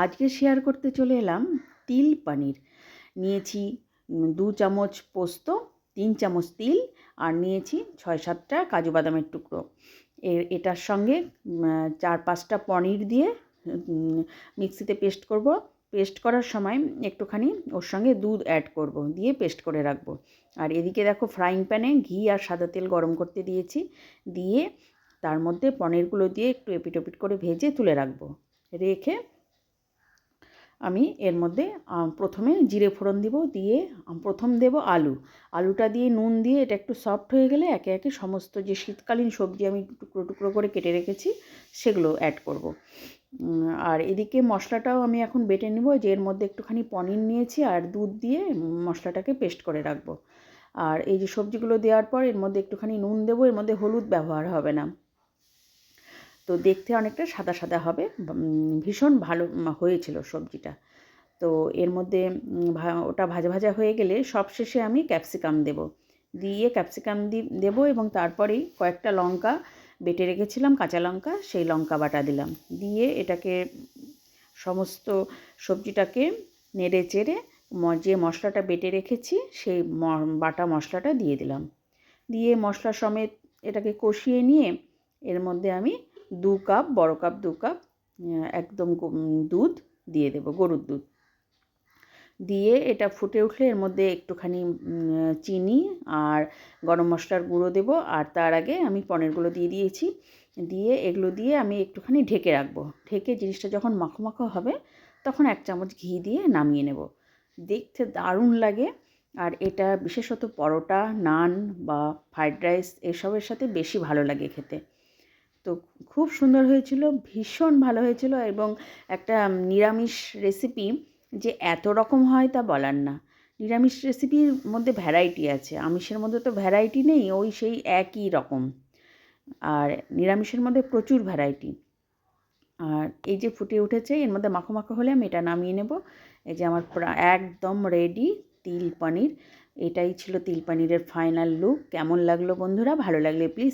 আজকে শেয়ার করতে চলে এলাম তিল পনির। নিয়েছি 2 চামচ পোস্ত, 3 চামচ তিল আর নিয়েছি 6-7টা কাজু বাদামের টুকরো। এটার সঙ্গে 4-5টা পনির দিয়ে মিক্সিতে পেস্ট করব। পেস্ট করার সময় একটুখানি ওর সঙ্গে দুধ অ্যাড করব, দিয়ে পেস্ট করে রাখবো। আর এদিকে দেখো ফ্রাইং প্যানে ঘি আর সাদা তেল গরম করতে দিয়েছি, দিয়ে তার মধ্যে পনিরগুলো দিয়ে একটু এপিট ওপিট করে ভেজে তুলে রাখবো। রেখে আমি এর মধ্যে প্রথমে জিরে ফোড়ন দিব, দিয়ে প্রথম দেব আলুটা দিয়ে নুন দিয়ে এটা একটু সফট হয়ে গেলে একে একে সমস্ত যে শীতকালীন সবজি আমি টুকরো টুকরো করে কেটে রেখেছি সেগুলো অ্যাড করব। আর এদিকে মশলাটাও আমি এখন বেটে নেব, যে এর মধ্যে একটুখানি পনির নিয়েছি আর দুধ দিয়ে মশলাটাকে পেস্ট করে রাখবো। আর এই যে সবজিগুলো দেওয়ার পর এর মধ্যে একটুখানি নুন দেবো, এর মধ্যে হলুদ ব্যবহার হবে না। তো দেখতে অনেকটা সাদা সাদা হবে, ভীষণ ভালো হয়েছিল সবজিটা। তো এর মধ্যে ওটা ভাজা ভাজা হয়ে গেলে সবশেষে আমি ক্যাপসিকাম দেব, দিয়ে ক্যাপসিকাম দেবো এবং তারপরেই কয়েকটা লঙ্কা বেটে রেখেছিলাম, কাঁচা লঙ্কা, সেই লঙ্কা বাটা দিলাম। দিয়ে এটাকে সমস্ত সবজিটাকে নেড়ে চেড়ে যে মশলাটা বেটে রেখেছি সেই বাটা মশলাটা দিয়ে দিলাম। দিয়ে মশলা সমেত এটাকে কষিয়ে নিয়ে এর মধ্যে আমি 2 কাপ, বড় কাপ 2 কাপ একদম দুধ দিয়ে দেব, গরুর দুধ। দিয়ে এটা ফুটে উঠলে এর মধ্যে একটুখানি চিনি আর গরম মশলার গুঁড়ো দেব। আর তার আগে আমি পনিরগুলো দিয়ে দিয়েছি, দিয়ে এগুলো দিয়ে আমি একটুখানি ঢেকে রাখবো। ঢেকে জিনিসটা যখন মাখো মাখো হবে তখন 1 চামচ ঘি দিয়ে নামিয়ে নেব। দেখতে দারুণ লাগে। আর এটা বিশেষত পরোটা, নান বা ফ্রাইড রাইস এসবের সাথে বেশি ভালো লাগে খেতে। তো খুব সুন্দর হয়েছিল, ভীষণ ভালো হয়েছিল। এবং একটা নিরামিষ রেসিপি যে এত রকম হয় তা বলার না। নিরামিষ রেসিপির মধ্যে ভ্যারাইটি আছে, আমিষের মধ্যে তো ভ্যারাইটি নেই, ওই সেই একই রকম। আর নিরামিষের মধ্যে প্রচুর ভ্যারাইটি। আর এই যে ফুটে উঠেছে, এর মধ্যে মাখো মাখো হলে আমি এটা নামিয়ে নেব। এই যে আমার একদম রেডি তিল পনির। এটাই ছিল তিল পনিরের ফাইনাল লুক। কেমন লাগলো বন্ধুরা? ভালো লাগলে প্লিজ